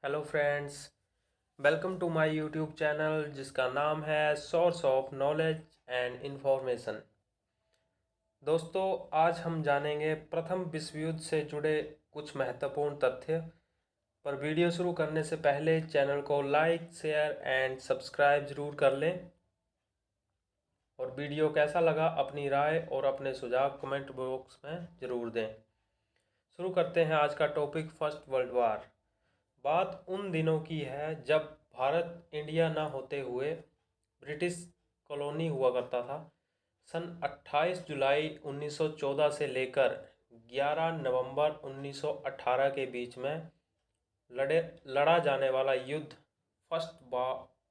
Hello friends, welcome to my YouTube channel जिसका नाम है source of knowledge and information. दोस्तों, आज हम जानेंगे प्रथम विश्व युद्ध से जुड़े कुछ महत्वपूर्ण तथ्य। पर वीडियो शुरू करने से पहले चैनल को लाइक, शेयर एंड सब्सक्राइब ज़रूर कर लें। और वीडियो कैसा लगा अपनी राय और अपने सुझाव कमेंट बॉक्स में ज़रूर दें। शुरू करते हैं आज का टॉपिक, फर्स्ट वर्ल्ड वार। बात उन दिनों की है जब भारत इंडिया न होते हुए ब्रिटिश कॉलोनी हुआ करता था। सन 28 जुलाई 1914 से लेकर 11 नवंबर 1918 के बीच में लड़ा जाने वाला युद्ध फर्स्ट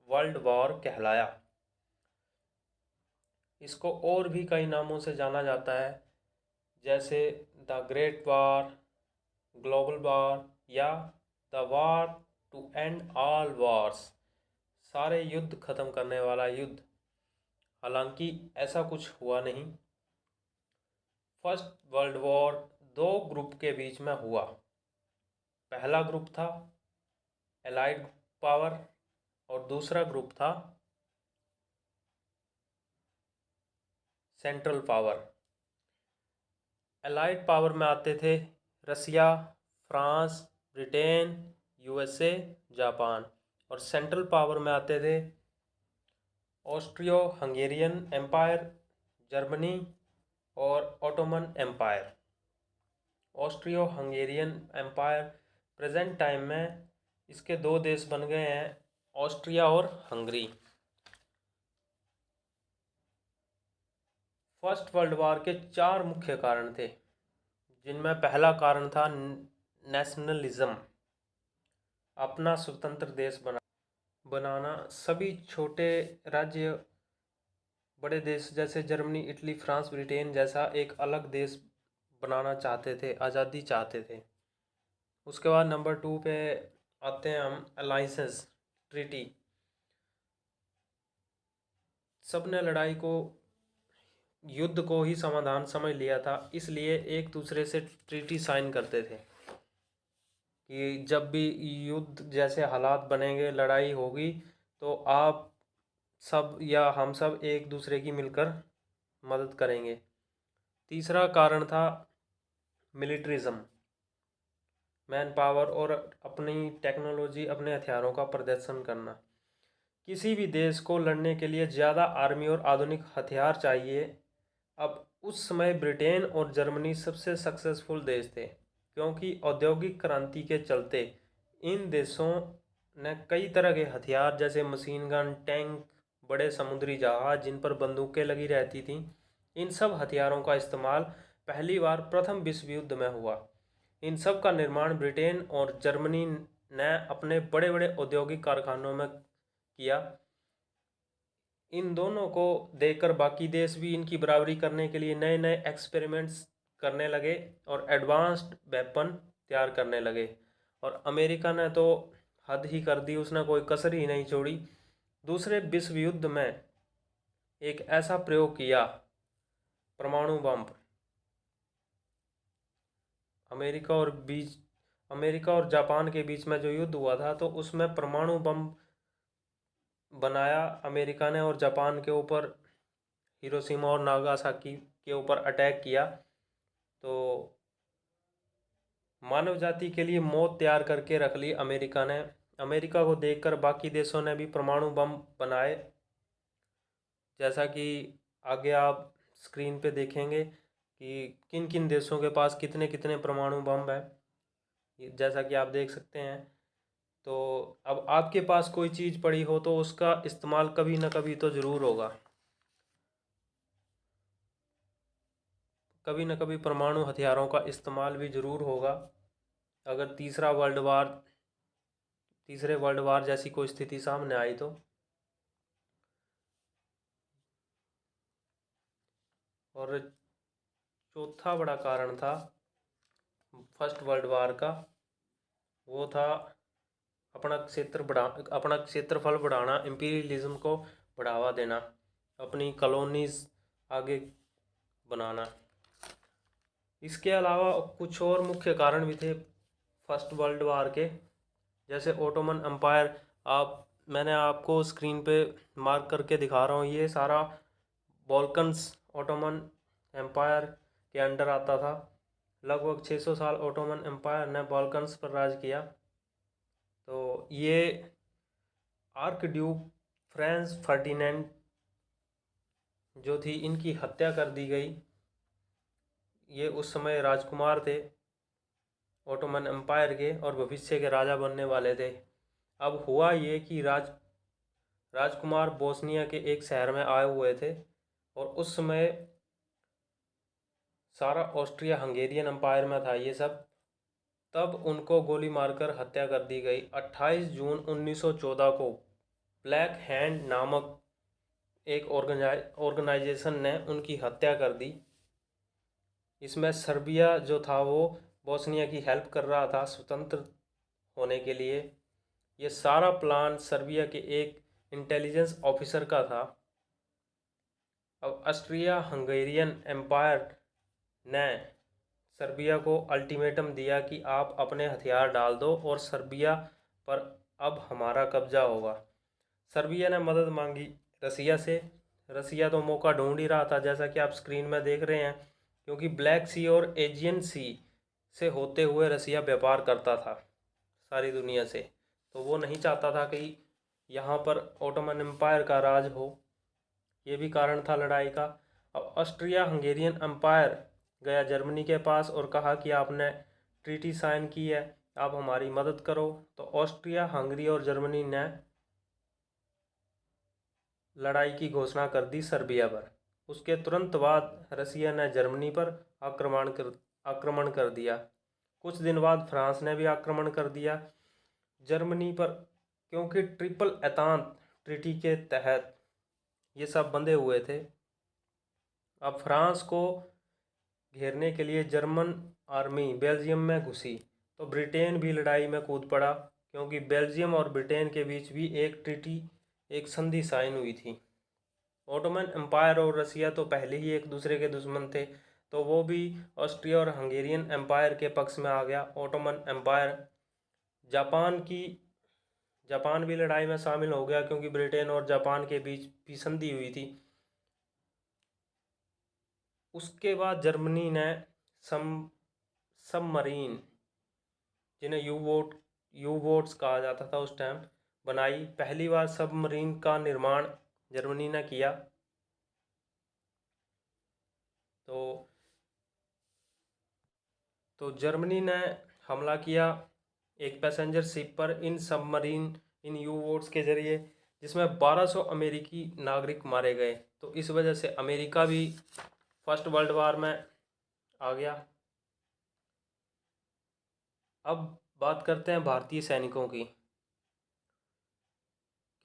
वर्ल्ड वॉर कहलाया। इसको और भी कई नामों से जाना जाता है, जैसे the great war, global war या the war to end all wars, सारे युद्ध खत्म करने वाला युद्ध। हालांकि ऐसा कुछ हुआ नहीं। फर्स्ट वर्ल्ड वॉर दो ग्रुप के बीच में हुआ। पहला ग्रुप था एलाइड पावर और दूसरा ग्रुप था सेंट्रल पावर। एलाइड पावर में आते थे Russia, France, Britain, USA, Japan. और सेंट्रल पावर में आते थे ऑस्ट्रियो हंगेरियन एम्पायर, जर्मनी और Ottoman empire. Austro Hungarian empire present time में इसके दो देश बन गए हैं, ऑस्ट्रिया और हंगरी। फर्स्ट वर्ल्ड वॉर के चार मुख्य कारण थे, जिनमें पहला कारण था नेशनलिज्म, अपना स्वतंत्र देश बनाना। सभी छोटे राज्य बड़े देश जैसे जर्मनी, इटली, फ्रांस, ब्रिटेन जैसा एक अलग देश बनाना चाहते थे, आज़ादी चाहते थे। उसके बाद नंबर 2 पे आते हैं हम, अलाइंसेस, ट्रीटी। सब ने लड़ाई को, युद्ध को ही समाधान समझ लिया था, इसलिए एक दूसरे से ट्रीटी साइन करते थे कि जब भी युद्ध जैसे हालात बनेंगे, लड़ाई होगी, तो आप सब या हम सब एक दूसरे की मिलकर मदद करेंगे। तीसरा कारण था मिलिट्रिज्म, मैन पावर और अपनी टेक्नोलॉजी, अपने हथियारों का प्रदर्शन करना। किसी भी देश को लड़ने के लिए ज़्यादा आर्मी और आधुनिक हथियार चाहिए। अब उस समय ब्रिटेन और जर्मनी सबसे सक्सेसफुल देश थे, क्योंकि औद्योगिक क्रांति के चलते इन देशों ने कई तरह के हथियार जैसे मशीन गन, टैंक, बड़े समुद्री जहाज जिन पर बंदूकें लगी रहती थीं, इन सब हथियारों का इस्तेमाल पहली बार प्रथम विश्व युद्ध में हुआ। इन सब का निर्माण ब्रिटेन और जर्मनी ने अपने बड़े बड़े औद्योगिक कारखानों में किया। इन दोनों को देखकर बाकी देश भी इनकी बराबरी करने के लिए नए नए एक्सपेरिमेंट्स करने लगे और एडवांस्ड वेपन तैयार करने लगे। और अमेरिका ने तो हद ही कर दी, उसने कोई कसर ही नहीं छोड़ी। दूसरे विश्व युद्ध में एक ऐसा प्रयोग किया, परमाणु बम। अमेरिका और जापान के बीच में जो युद्ध हुआ था, तो उसमें परमाणु बम बनाया अमेरिका ने और जापान के ऊपर, हिरोशिमा और नागासाकी के ऊपर अटैक किया। तो मानव जाति के लिए मौत तैयार करके रख ली अमेरिका ने। अमेरिका को देखकर बाकी देशों ने भी परमाणु बम बनाए, जैसा कि आगे आप स्क्रीन पे देखेंगे कि किन किन देशों के पास कितने कितने परमाणु बम है, जैसा कि आप देख सकते हैं। तो अब आपके पास कोई चीज़ पड़ी हो तो उसका इस्तेमाल कभी ना कभी तो ज़रूर होगा, कभी ना कभी परमाणु हथियारों का इस्तेमाल भी ज़रूर होगा। अगर तीसरे वर्ल्ड वार जैसी कोई स्थिति सामने आई तो। और चौथा बड़ा कारण था फर्स्ट वर्ल्ड वार का, वो था अपना क्षेत्रफल बढ़ाना, इंपीरियलिज्म को बढ़ावा देना, अपनी कॉलोनीज आगे बनाना। इसके अलावा कुछ और मुख्य कारण भी थे फर्स्ट वर्ल्ड वार के, जैसे ओटोमन एम्पायर, मैंने आपको स्क्रीन पे मार्क करके दिखा रहा हूँ, ये सारा बॉल्कन्स ओटोमन एम्पायर के अंडर आता था। लगभग 600 साल ओटोमन एम्पायर ने बॉल्कन्स पर राज किया। तो ये आर्क ड्यूक फ्रांस फर्डिनेंड जो थी, इनकी हत्या कर दी गई। ये उस समय राजकुमार थे ओटोमन एम्पायर के और भविष्य के राजा बनने वाले थे। अब हुआ ये कि राजकुमार बोस्निया के एक शहर में आए हुए थे और उस समय सारा ऑस्ट्रिया हंगेरियन एम्पायर में था ये सब। तब उनको गोली मारकर हत्या कर दी गई। 28 जून 1914 को ब्लैक हैंड नामक एक ऑर्गेनाइजेशन ने उनकी हत्या कर दी। इसमें सर्बिया जो था वो बोस्निया की हेल्प कर रहा था स्वतंत्र होने के लिए। ये सारा प्लान सर्बिया के एक इंटेलिजेंस ऑफिसर का था। अब ऑस्ट्रिया हंगेरियन एम्पायर ने सर्बिया को अल्टीमेटम दिया कि आप अपने हथियार डाल दो और सर्बिया पर अब हमारा कब्जा होगा। सर्बिया ने मदद मांगी रसिया से। रसिया तो मौका ढूंढ ही रहा था, जैसा कि आप स्क्रीन में देख रहे हैं, क्योंकि ब्लैक सी और एजियन सी से होते हुए रसिया व्यापार करता था सारी दुनिया से। तो वो नहीं चाहता था कि यहाँ पर ओटोमन एम्पायर का राज हो। ये भी कारण था लड़ाई का। अब ऑस्ट्रिया हंगेरियन एम्पायर गया जर्मनी के पास और कहा कि आपने ट्रीटी साइन की है, आप हमारी मदद करो। तो ऑस्ट्रिया, हंगरी और जर्मनी ने लड़ाई की घोषणा कर दी सर्बिया पर। उसके तुरंत बाद रसिया ने जर्मनी पर आक्रमण कर दिया। कुछ दिन बाद फ्रांस ने भी आक्रमण कर दिया जर्मनी पर, क्योंकि ट्रिपल एतांत ट्रीटी के तहत ये सब बंधे हुए थे। अब फ्रांस को घेरने के लिए जर्मन आर्मी बेल्जियम में घुसी, तो ब्रिटेन भी लड़ाई में कूद पड़ा, क्योंकि बेल्जियम और ब्रिटेन के बीच भी एक संधि साइन हुई थी। ओटोमन एम्पायर और रसिया तो पहले ही एक दूसरे के दुश्मन थे, तो वो भी ऑस्ट्रिया और हंगेरियन एम्पायर के पक्ष में आ गया। ओटोमन एम्पायर जापान भी लड़ाई में शामिल हो गया, क्योंकि ब्रिटेन और जापान के बीच भी संधि हुई थी। उसके बाद जर्मनी ने सबमरीन, जिन्हें यू बोट्स कहा जाता था उस टाइम, बनाई। पहली बार सबमरीन का निर्माण जर्मनी ने किया। तो जर्मनी ने हमला किया एक पैसेंजर शिप पर इन यू बोट्स के जरिए, जिसमें 1200 अमेरिकी नागरिक मारे गए। तो इस वजह से अमेरिका भी फर्स्ट वर्ल्ड वार में आ गया। अब बात करते हैं भारतीय सैनिकों की,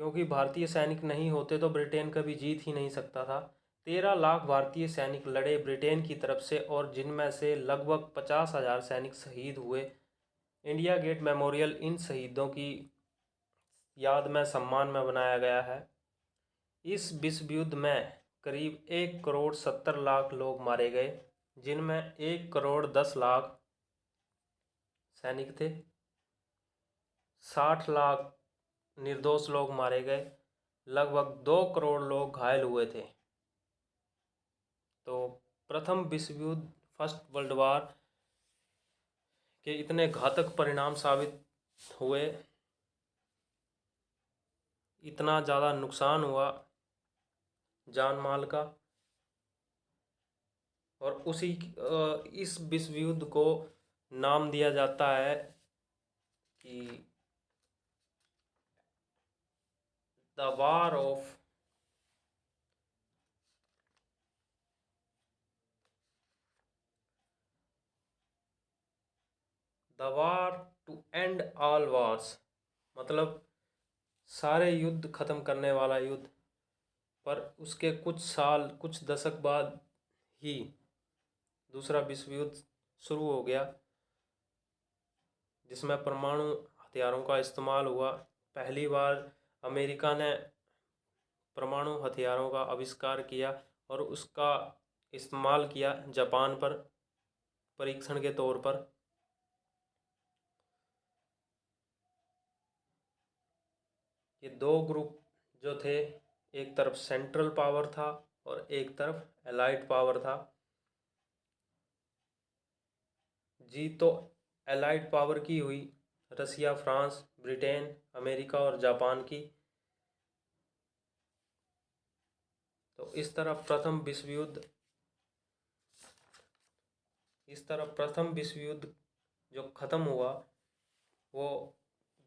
क्योंकि भारतीय सैनिक नहीं होते तो ब्रिटेन कभी जीत ही नहीं सकता था। 13 लाख भारतीय सैनिक लड़े ब्रिटेन की तरफ से, और जिनमें से लगभग 50,000 सैनिक शहीद हुए। इंडिया गेट मेमोरियल इन शहीदों की याद में, सम्मान में बनाया गया है। इस विश्व युद्ध में करीब 1,70,00,000 लोग मारे गए, जिनमें 1,10,00,000 सैनिक थे। 60 लाख निर्दोष लोग मारे गए। लगभग 2 करोड़ लोग घायल हुए थे। तो प्रथम विश्व युद्ध, फर्स्ट वर्ल्ड वार के इतने घातक परिणाम साबित हुए, इतना ज़्यादा नुकसान हुआ जान माल का, और इस विश्व युद्ध को नाम दिया जाता है कि the war to end all wars, मतलब सारे युद्ध खत्म करने वाला युद्ध। पर उसके कुछ दशक बाद ही दूसरा विश्व युद्ध शुरू हो गया, जिसमें परमाणु हथियारों का इस्तेमाल हुआ। पहली बार अमेरिका ने परमाणु हथियारों का आविष्कार किया और उसका इस्तेमाल किया जापान पर परीक्षण के तौर पर। ये दो ग्रुप जो थे, एक तरफ सेंट्रल पावर था और एक तरफ एलाइड पावर था। जीत तो एलाइड पावर की हुई, रसिया, फ्रांस, ब्रिटेन, अमेरिका और जापान की। तो इस तरह प्रथम विश्व युद्ध जो ख़त्म हुआ वो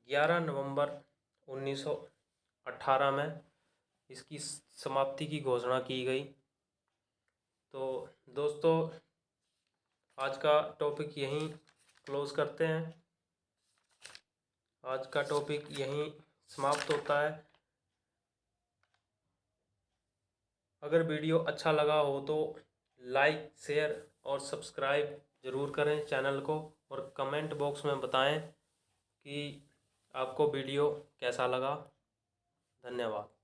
11 नवंबर 1918 में इसकी समाप्ति की घोषणा की गई। तो दोस्तों, आज का टॉपिक यहीं क्लोज़ करते हैं। आज का टॉपिक यहीं समाप्त होता है। अगर वीडियो अच्छा लगा हो तो लाइक, शेयर और सब्सक्राइब ज़रूर करें चैनल को, और कमेंट बॉक्स में बताएं कि आपको वीडियो कैसा लगा। धन्यवाद।